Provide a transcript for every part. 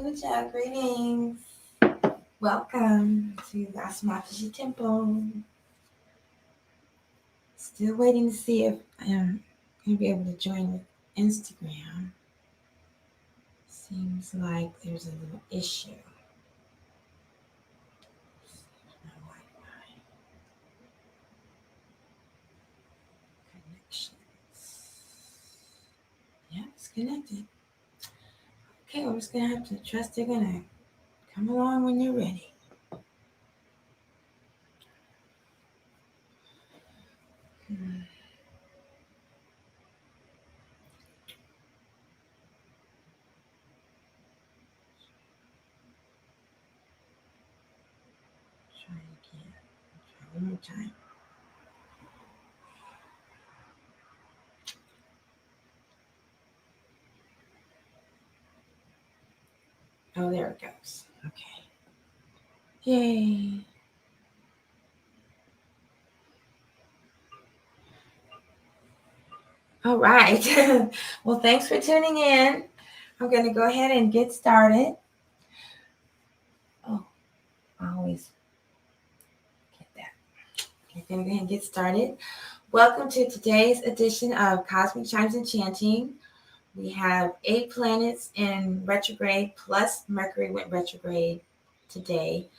Kuja, greetings. Welcome to the Asmataji Temple. Still waiting to see if I'm going to be able to join with Instagram. Seems like there's a little issue. My Wi-Fi connections. Yeah, it's connected. Okay, we're just going to have to trust they're going to come along when you're ready. Try again. Try one more time. Oh, there it goes. Okay. Yay. All right. Well, thanks for tuning in. I'm going to go ahead and get started. Oh, I always get that. I'm going to go ahead and get started. Welcome to today's edition of Cosmic Chimes and Chanting. We have 8 planets in retrograde, plus Mercury went retrograde today.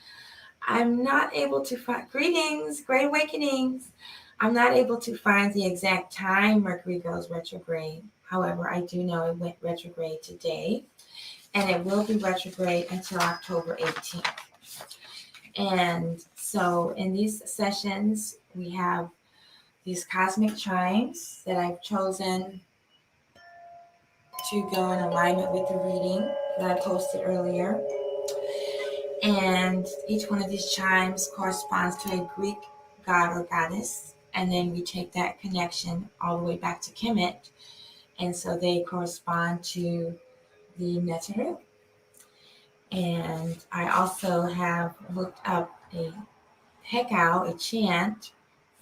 I'm not able to find, greetings, great awakenings. I'm not able to find the exact time Mercury goes retrograde. However, I do know it went retrograde today, and it will be retrograde until October 18th. And so in these sessions, we have these cosmic chimes that I've chosen to go in alignment with the reading that I posted earlier. And each one of these chimes corresponds to a Greek god or goddess. And then we take that connection all the way back to Kemet. And so they correspond to the Neteru. And I also have looked up a Hekau, a chant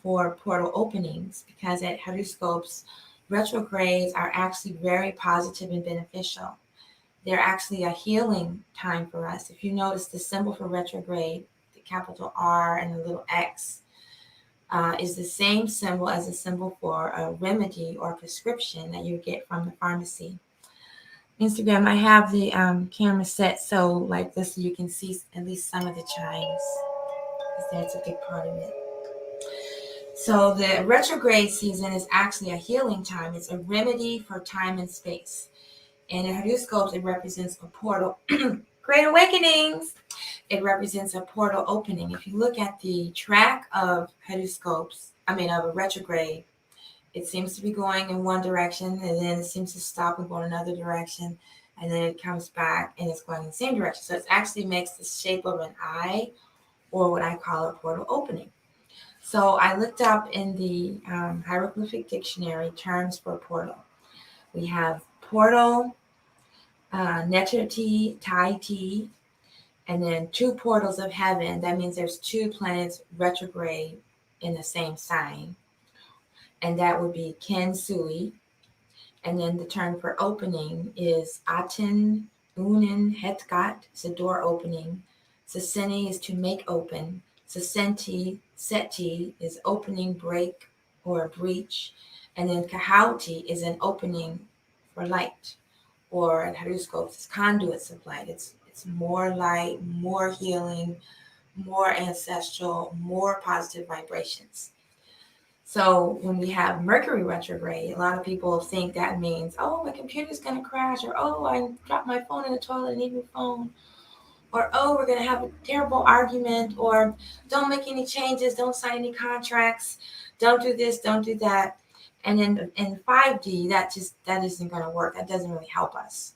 for portal openings, because at horoscopes, retrogrades are actually very positive and beneficial. They're actually a healing time for us. If you notice the symbol for retrograde, the capital R and the little X, is the same symbol as the symbol for a remedy or prescription that you get from the pharmacy. Instagram, I have the camera set so like this, so you can see at least some of the chimes, because that's a big part of it. So the retrograde season is actually a healing time. It's a remedy for time and space. And in horoscopes, it represents a portal. Great awakenings. It represents a portal opening. If you look at the track of horoscopes, of a retrograde, it seems to be going in one direction, and then it seems to stop and go in another direction, and then it comes back and it's going in the same direction. So it actually makes the shape of an eye, or what I call a portal opening. So I looked up in the hieroglyphic dictionary terms for portal. We have portal, Neterti, Taiti, and then 2 portals of heaven. That means there's 2 planets retrograde in the same sign. And that would be Ken Sui. And then the term for opening is Aten, Unen, Hetgat. It's a door opening. Saseni is to make open. Sasenti, Seti is opening, break, or breach. And then Kahauti is an opening for light, or at horoscopes, it's conduits of light. It's more light, more healing, more ancestral, more positive vibrations. So when we have Mercury retrograde, a lot of people think that means, oh, my computer's going to crash, or oh, I dropped my phone in the toilet, I need a new phone, or oh, we're going to have a terrible argument, or don't make any changes, don't sign any contracts, don't do this, don't do that. And in 5D, that isn't going to work. That doesn't really help us.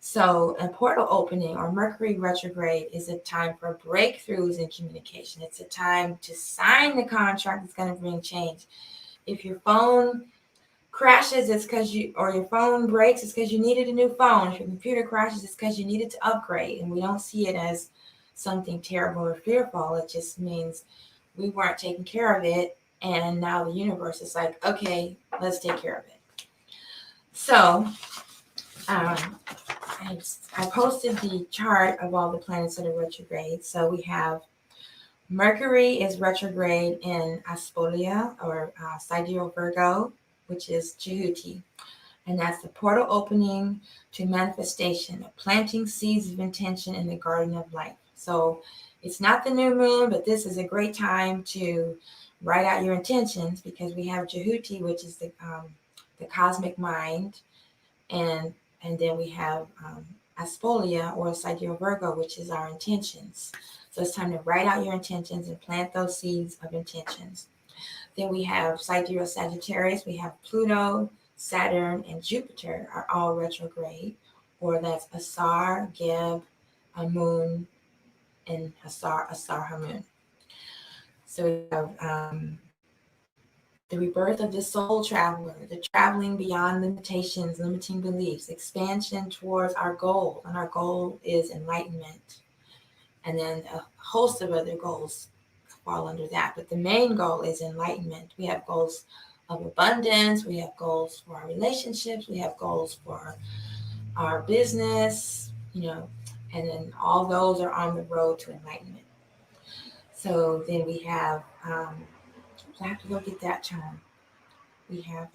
So a portal opening or Mercury retrograde is a time for breakthroughs in communication. It's a time to sign the contract that's going to bring change. If your phone crashes, it's because or your phone breaks, it's because you needed a new phone. If your computer crashes, it's because you needed to upgrade. And we don't see it as something terrible or fearful. It just means we weren't taking care of it. And now the universe is like, okay, let's take care of it. So I posted the chart of all the planets that are retrograde. So we have Mercury is retrograde in Aspolia or Sidereal Virgo, which is Djehuty. And that's the portal opening to manifestation, planting seeds of intention in the garden of life. So it's not the new moon, but this is a great time to write out your intentions, because we have Djehuty, which is the cosmic mind, and then we have Aspolia or Sidereal Virgo, which is our intentions. So it's time to write out your intentions and plant those seeds of intentions. Then we have Sidereal Sagittarius. We have Pluto, Saturn, and Jupiter are all retrograde, or that's Asar, Geb, Amun, and Asar Hamun. So we have the rebirth of the soul traveler, the traveling beyond limitations, limiting beliefs, expansion towards our goal, and our goal is enlightenment. And then a host of other goals fall under that, but the main goal is enlightenment. We have goals of abundance, we have goals for our relationships, we have goals for our business, and then all those are on the road to enlightenment. So then we have, I have to go get that term. We have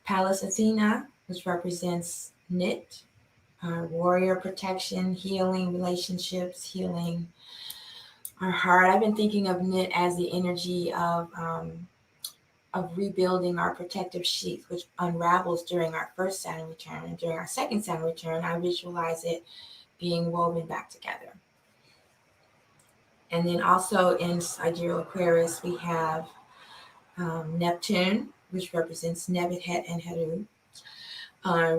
Pallas Athena, which represents knit, warrior protection, healing relationships, healing our heart. I've been thinking of knit as the energy of rebuilding our protective sheath, which unravels during our first Saturn return. And during our second Saturn return, I visualize it being woven back together. And then also in Sidereal Aquarius, we have Neptune, which represents Nebuchadnezzar and Heru,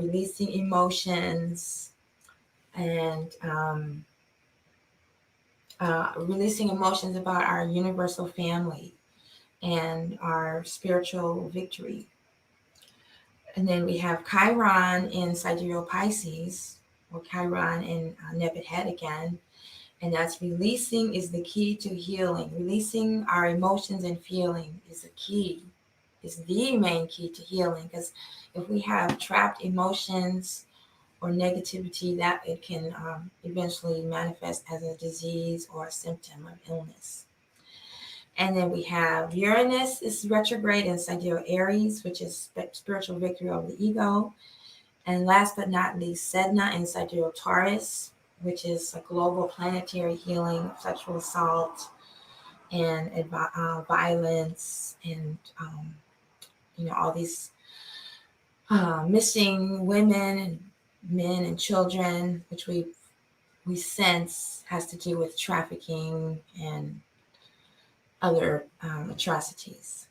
releasing emotions and releasing emotions about our universal family and our spiritual victory. And then we have Chiron in Sidereal Pisces, or Chiron in Nebuchadnezzar again, and that's releasing is the key to healing. Releasing our emotions and feeling is the main key to healing, because if we have trapped emotions or negativity, that it can eventually manifest as a disease or a symptom of illness. And then we have Uranus is retrograde in Sidereal Aries, which is spiritual victory over the ego. And last but not least, Sedna in Sidereal Taurus, which is a global planetary healing of sexual assault and violence and, all these missing women and men and children, which we sense has to do with trafficking and other atrocities.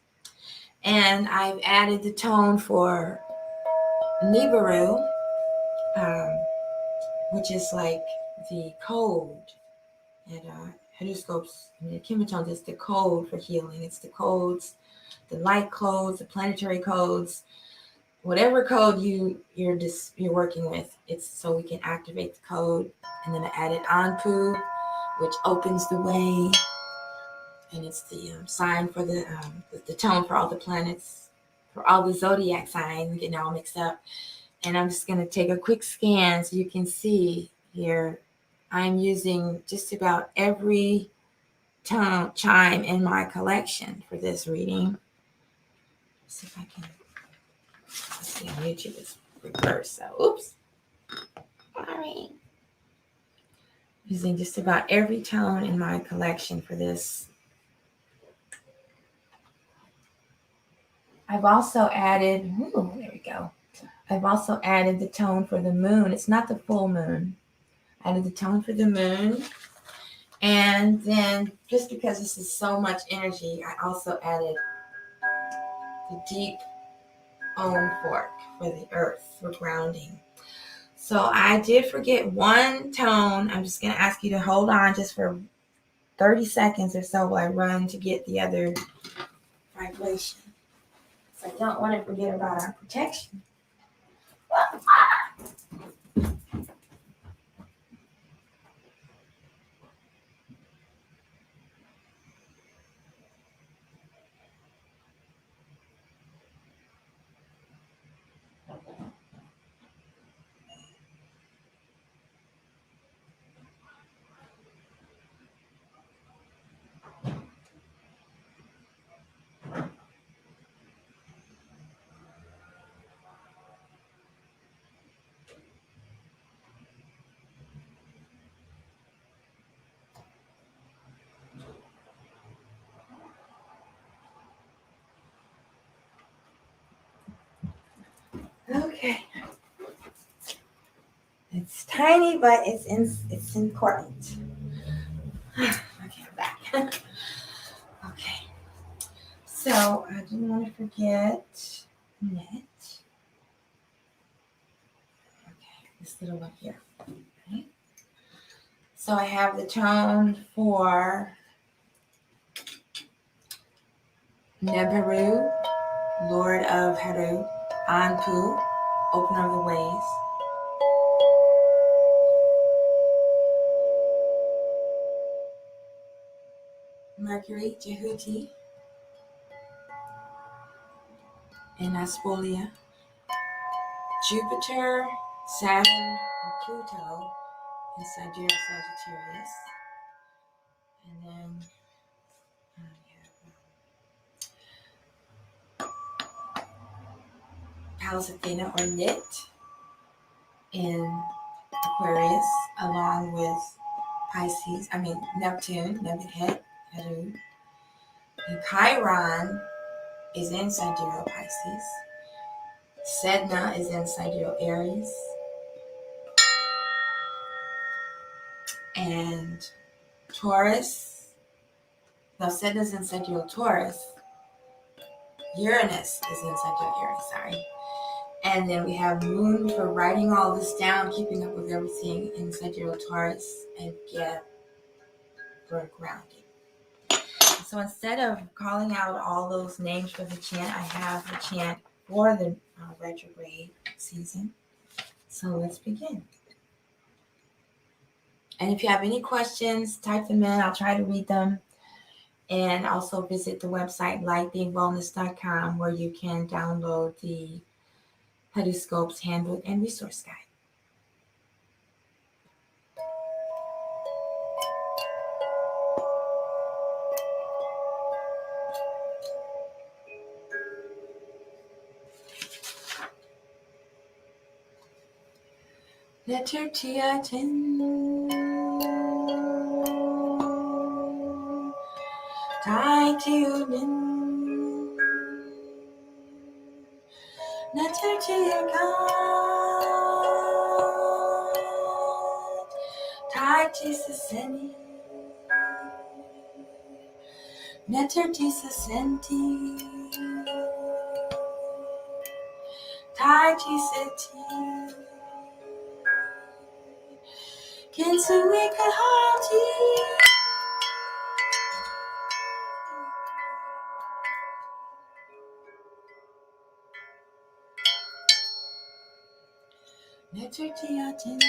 And I've added the tone for Nibiru, which is like the code at Horoscopes. The Kimatones is the code for healing. It's the codes, the light codes, the planetary codes, whatever code you're working with. It's so we can activate the code. And then I added Anpu, which opens the way. And it's the sign for the tone for all the planets, for all the zodiac signs. I'm getting all mixed up. And I'm just going to take a quick scan so you can see here. I'm using just about every chime in my collection for this reading. Let's see if I can. Let's see, on YouTube it's reversed. So, oops. Sorry. Using just about every tone in my collection for this. I've also added, there we go. I've also added the tone for the moon. It's not the full moon. I added the tone for the moon. And then just because this is so much energy, I also added the deep Om fork for the earth, for grounding. So I did forget one tone. I'm just going to ask you to hold on just for 30 seconds or so while I run to get the other vibration. So I don't want to forget about our protection. Okay. It's tiny, but it's important. Okay, I'm back. Okay. So I didn't want to forget net. Okay, this little one here. Okay. So I have the tone for Neberu, Lord of Heru, Anpu, Opener of the Ways. Mercury, Djehuty, and Aspolia. Jupiter, Saturn, and Pluto in Sidereal Sagittarius. And then Pallas Athena or Nit in Aquarius, along with Neptune, Nebuchadnezzar, Heru. And Chiron is in Sidereal Pisces. Sedna is in Sidereal Aries. And Taurus, Sedna's in Sidereal Taurus. Uranus is in Sidereal Aries, sorry. And then we have Moon for writing all this down, keeping up with everything in Sidereal Taurus, and get grounded. So instead of calling out all those names for the chant, I have the chant for the retrograde season. So let's begin. And if you have any questions, type them in. I'll try to read them. And also visit the website lightbeingwellness.com, where you can download the Pedoscope's Handbook and Resource Guide. Netertia Tai Tunin Netertia God Tai Tisaseni Netertisa Senti Tai Tiseti Kinsui Kahati Netertiatin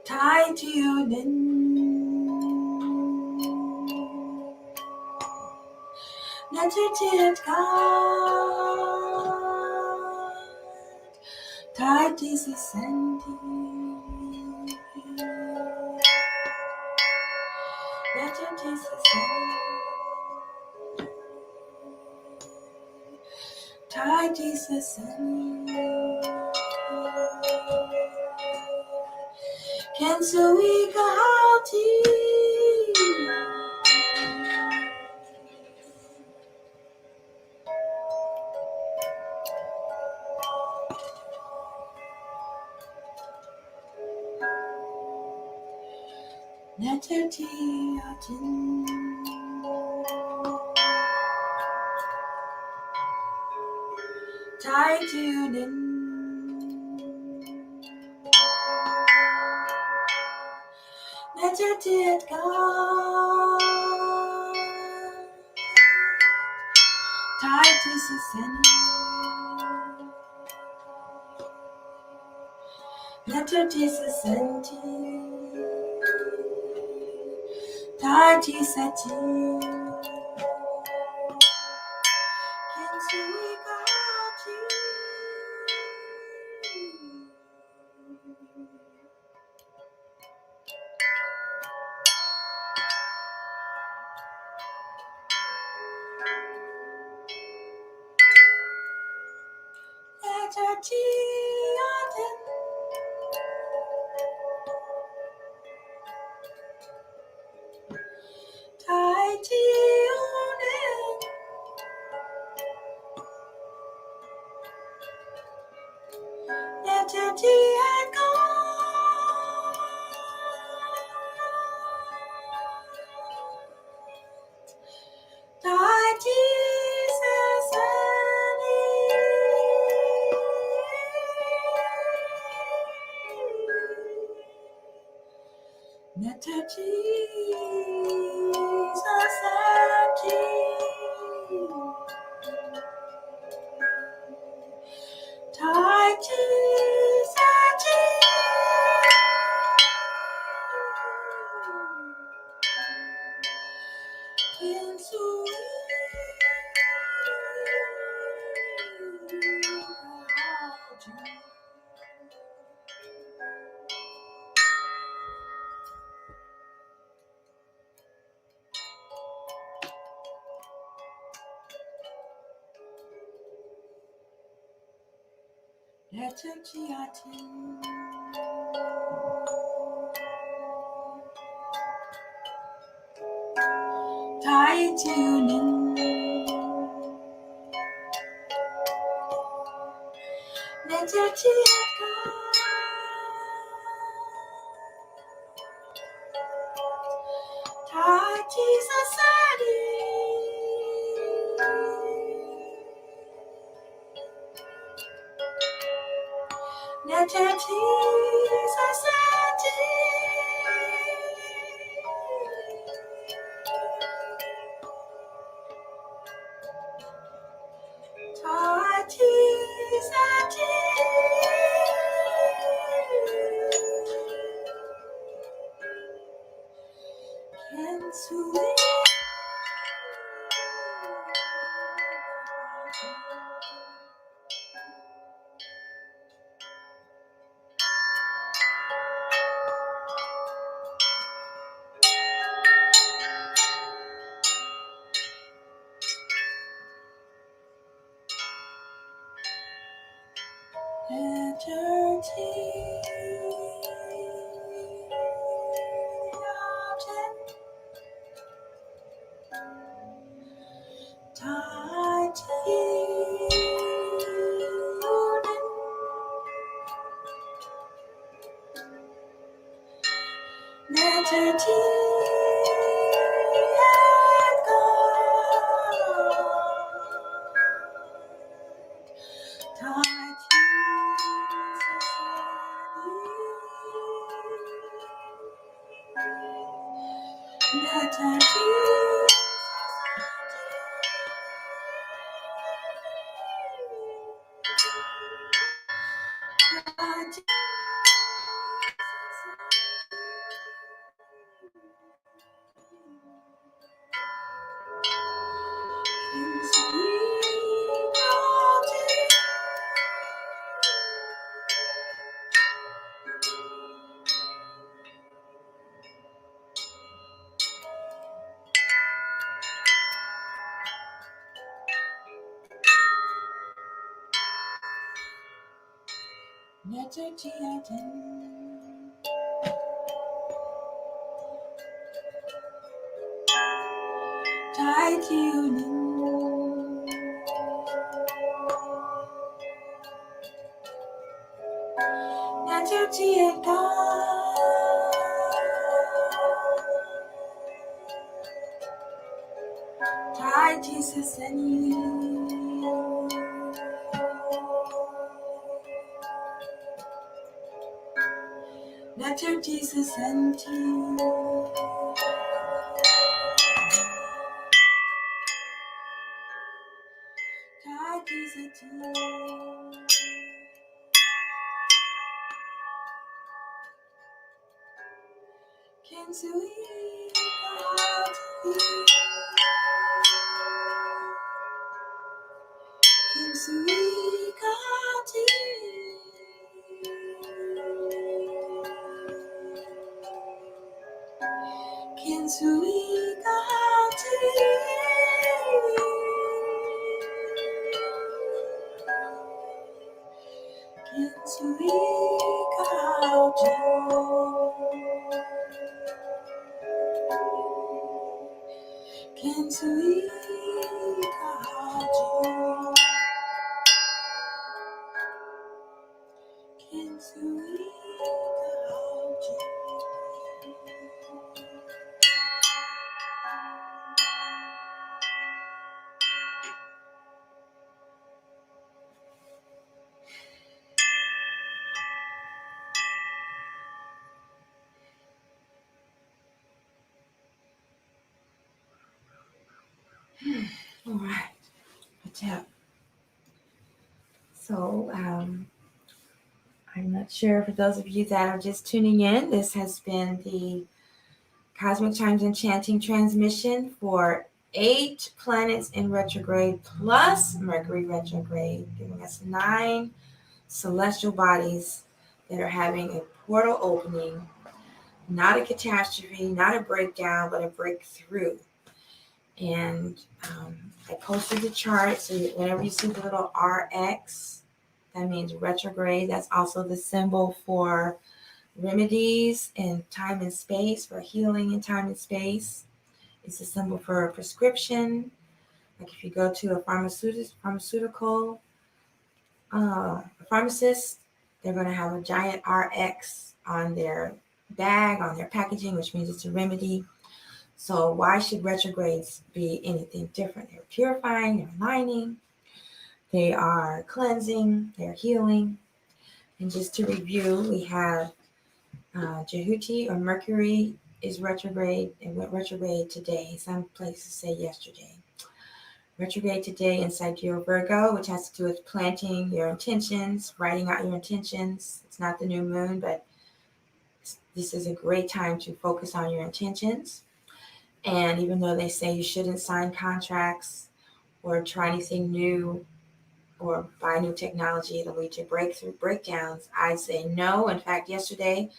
Tai Tunin Netertiat God Tai Tisasenti Netertisa Tai Tisaseni Kensui Kahati Netertiatin Tai Tunin Netertiat God Tai Tisaseni Netertisasenti Tai Tisati Kinsui Kahati Netertiatin Tai Tunin Djehuty. Tai tuning. Djehuty. Tai Society. Djehuty Society. All right. So, I'm not sure, for those of you that are just tuning in, this has been the Cosmic Chimes and Chanting transmission for 8 planets in retrograde plus Mercury retrograde, giving us 9 celestial bodies that are having a portal opening, not a catastrophe, not a breakdown, but a breakthrough. And I posted the chart, so whenever you see the little RX, that means retrograde. That's also the symbol for remedies in time and space, for healing in time and space. It's a symbol for a prescription. Like if you go to a pharmaceutical pharmacist, they're going to have a giant RX on their bag, on their packaging, which means it's a remedy. So why should retrogrades be anything different? They're purifying, they're aligning, they are cleansing, they're healing. And just to review, we have Djehuty or Mercury is retrograde and went retrograde today. Some places say yesterday. Retrograde today inside your Virgo, which has to do with planting your intentions, writing out your intentions. It's not the new moon, but this is a great time to focus on your intentions. And even though they say you shouldn't sign contracts or try anything new or buy new technology, it'll lead to breakdowns, I say no. In fact, yesterday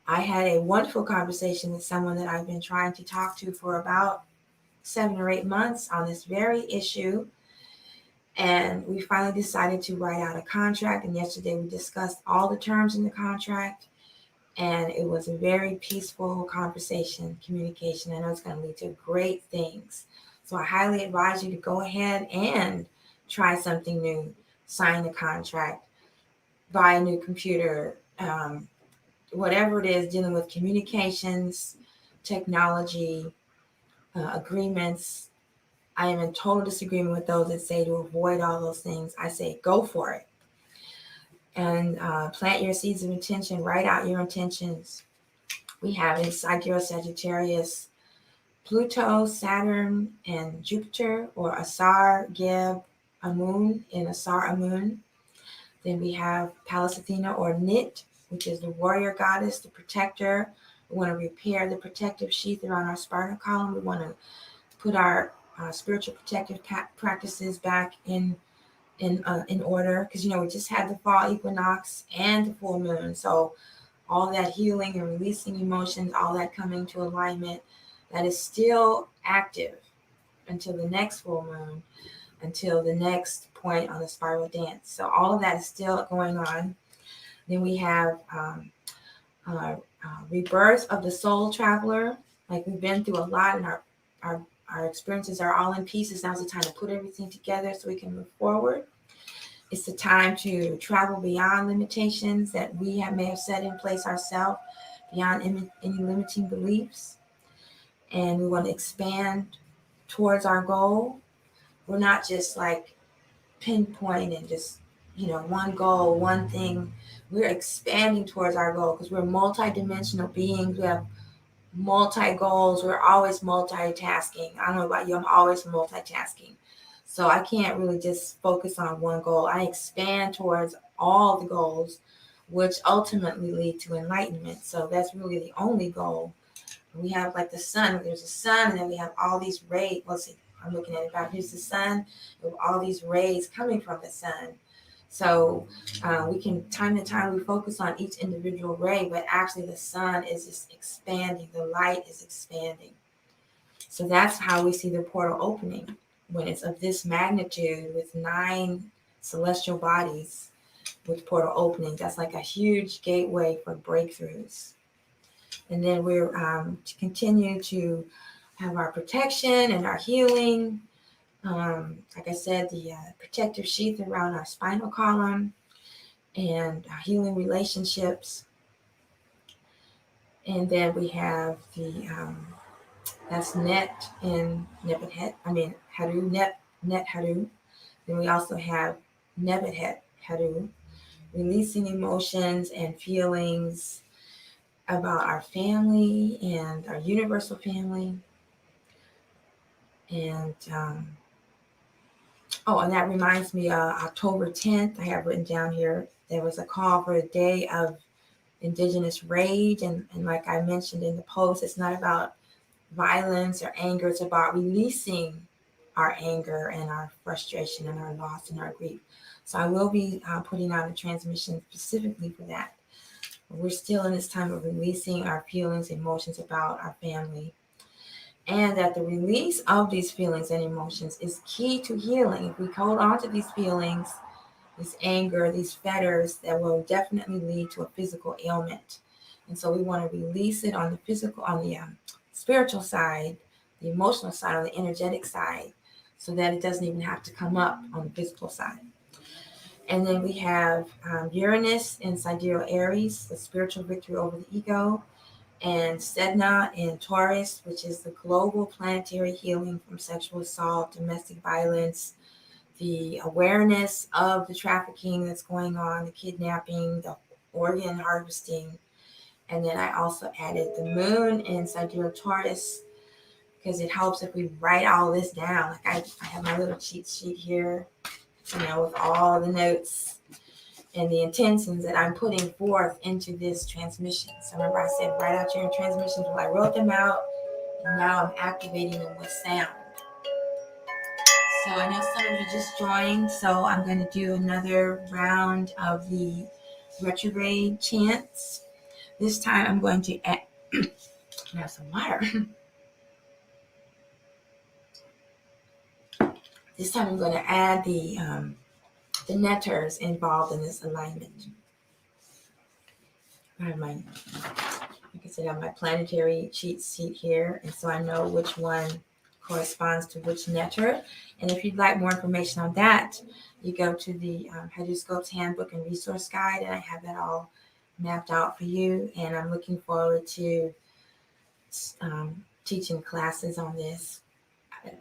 I had a wonderful conversation with someone that I've been trying to talk to for about 7 or 8 months on this very issue. And we finally decided to write out a contract. And yesterday we discussed all the terms in the contract. And it was a very peaceful conversation, communication. I know it's going to lead to great things. So I highly advise you to go ahead and try something new, sign a contract, buy a new computer, whatever it is dealing with communications, technology, agreements. I am in total disagreement with those that say to avoid all those things. I say go for it. And plant your seeds of intention, write out your intentions. We have inside your Sagittarius, Pluto, Saturn, and Jupiter, or Asar, Geb, Amun, and Asar Amun. Then we have Pallas Athena, or Nit, which is the warrior goddess, the protector. We want to repair the protective sheath around our spinal column. We want to put our spiritual protective practices back in order, because we just had the fall equinox and the full moon. So all that healing and releasing emotions, all that coming to alignment, that is still active until the next full moon, until the next point on the spiral dance. So all of that is still going on. Then we have rebirth of the soul traveler. Like, we've been through a lot, and our experiences are all in pieces. Now's the time to put everything together so we can move forward. It's the time to travel beyond limitations that we may have set in place ourselves, beyond any limiting beliefs. And we want to expand towards our goal. We're not just like pinpoint and just, one goal, one thing. We're expanding towards our goal because we're multidimensional beings. We have multi-goals. We're always multitasking. I don't know about you, I'm always multitasking. So I can't really just focus on one goal. I expand towards all the goals, which ultimately lead to enlightenment. So that's really the only goal. We have like the sun. There's a sun, and then we have all these rays. Let's see, I'm looking at it back. Here's the sun with all these rays coming from the sun. So we can, time to time, we focus on each individual ray, but actually the sun is just expanding. The light is expanding. So that's how we see the portal opening when it's of this magnitude with 9 celestial bodies with portal opening. That's like a huge gateway for breakthroughs. And then we're to continue to have our protection and our healing. Like I said, the protective sheath around our spinal column and healing relationships. And then we have the that's Net in Nebet Haru, Net Haru. Then we also have Nebet Haru, releasing emotions and feelings about our family and our universal family. And and that reminds me, October 10th, I have written down here, there was a call for a day of Indigenous rage. And like I mentioned in the post, it's not about violence or anger. It's about releasing our anger and our frustration and our loss and our grief. So I will be putting out a transmission specifically for that. We're still in this time of releasing our feelings, emotions about our family. And that the release of these feelings and emotions is key to healing. If we hold on to these feelings, this anger, these fetters, that will definitely lead to a physical ailment. And so we want to release it on the physical, on the spiritual side, the emotional side, on the energetic side, so that it doesn't even have to come up on the physical side. And then we have Uranus in Sidereal Aries, the spiritual victory over the ego, and Sedna in Taurus, which is the global planetary healing from sexual assault, domestic violence, the awareness of the trafficking that's going on, the kidnapping, the organ harvesting. And then I also added the moon in Sidereal Taurus because it helps if we write all this down. Like I have my little cheat sheet here, with all the notes and the intentions that I'm putting forth into this transmission. So remember I said write out your transmissions. Well, I wrote them out, and now I'm activating them with sound. So I know some of you just joined, so I'm going to do another round of the retrograde chants. This time I'm going to add, have some water. This time I'm going to add the netters involved in this alignment. I have like I said, I have my planetary cheat sheet here, and so I know which one corresponds to which netter. And if you'd like more information on that, you go to the Hydroscope's Handbook and Resource Guide, and I have that all mapped out for you. And I'm looking forward to teaching classes on this.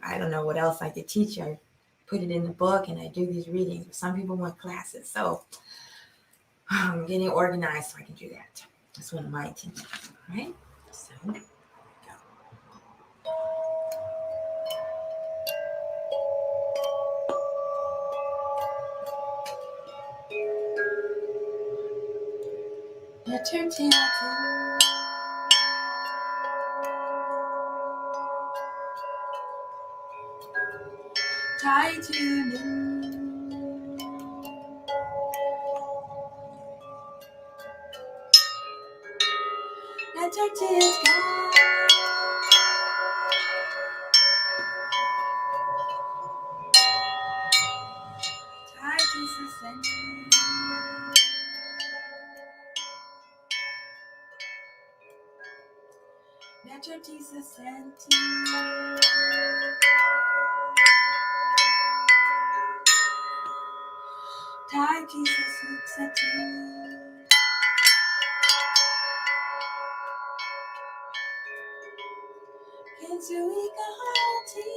I don't know what else I could teach you. I put it in the book, and I do these readings. Some people want classes, so I'm getting organized so I can do that. That's one of my intentions, right? So, go. Retrograde. Try to know. Retrograde gone. Try to sustain. Retrograde sustain. Try to sustain. Into equality.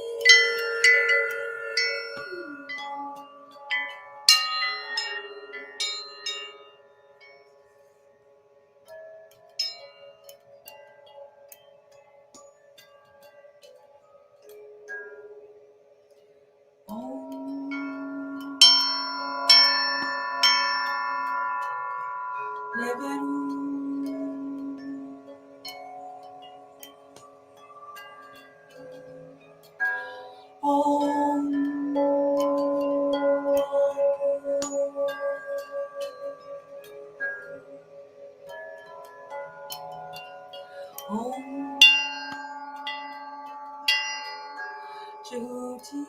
Djehuty.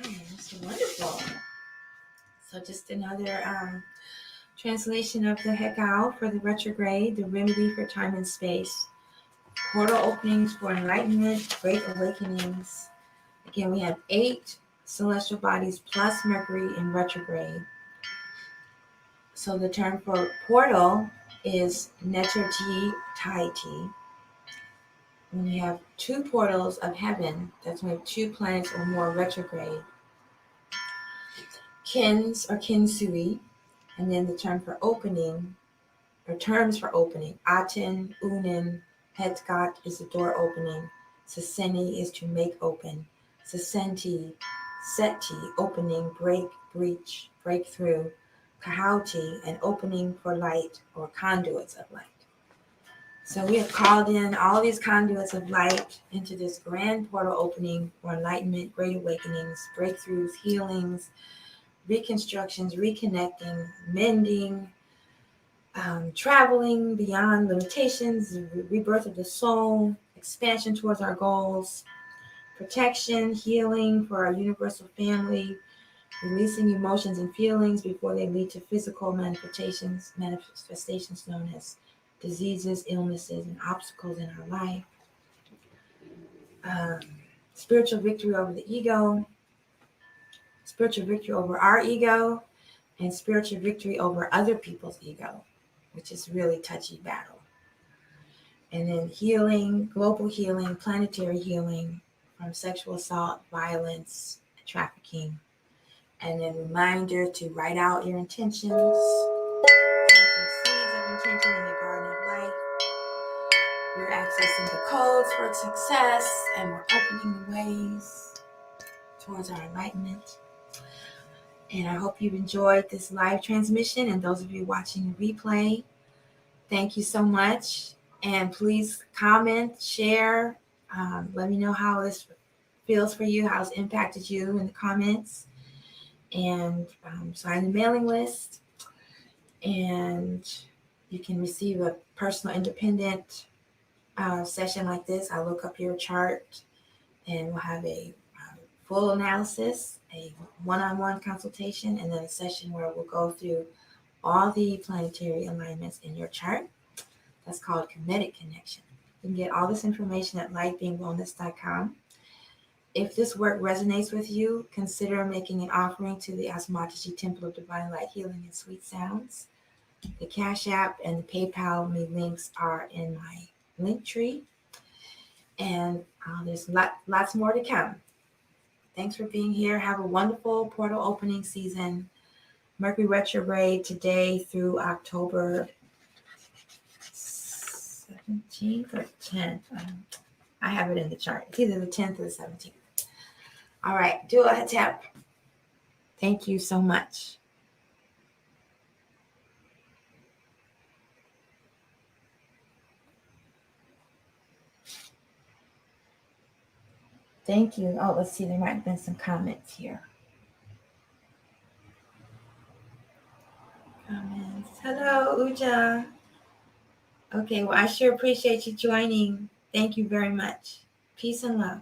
That's wonderful. So just another translation of the Hekau for the retrograde, the remedy for time and space, portal openings for enlightenment, great awakenings. Again, we have 8 celestial bodies plus Mercury in retrograde. So the term for portal is Djehuty. When you have two portals of heaven, that's when you have two planets or more retrograde. Kins or kinsui, and then the term for opening, or terms for opening. Aten, Unen, Hetgat is the door opening. Saseni is to make open. Sasenti, Seti, opening, break, breach, breakthrough. Djehuty, an opening for light or conduits of light. So we have called in all these conduits of light into this grand portal opening for enlightenment, great awakenings, breakthroughs, healings, reconstructions, reconnecting, mending, traveling beyond limitations, rebirth of the soul, expansion towards our goals, protection, healing for our universal family, releasing emotions and feelings before they lead to physical manifestations known as diseases, illnesses, and obstacles in our life. Spiritual victory over the ego, spiritual victory over our ego, and spiritual victory over other people's ego, which is really touchy battle. And then healing, global healing, planetary healing from sexual assault, violence, trafficking. And then reminder to write out your intentions, planting seeds of intention in the garden of life. We're accessing the codes for success, and we're opening the ways towards our enlightenment. And I hope you've enjoyed this live transmission. And those of you watching the replay, thank you so much. And please comment, share. Let me know how this feels for you, how it's impacted you in the comments. And sign the mailing list. And you can receive a personal independent session like this. I'll look up your chart and we'll have a full analysis, a one-on-one consultation, and then a session where we'll go through all the planetary alignments in your chart. That's called Kinetic Connection. You can get all this information at lightbeingwellness.com. If this work resonates with you, consider making an offering to the Asmataji Temple of Divine Light Healing and Sweet Sounds. The Cash App and the PayPal me links are in my link tree. And there's lots more to come. Thanks for being here. Have a wonderful portal opening season. Mercury retrograde today through October 17th or 10th. I have it in the chart. It's either the 10th or the 17th. All right, do a tap. Thank you so much. Thank you. Oh, let's see. There might have been some comments here. Comments. Hello, Uja. Okay, well, I sure appreciate you joining. Thank you very much. Peace and love.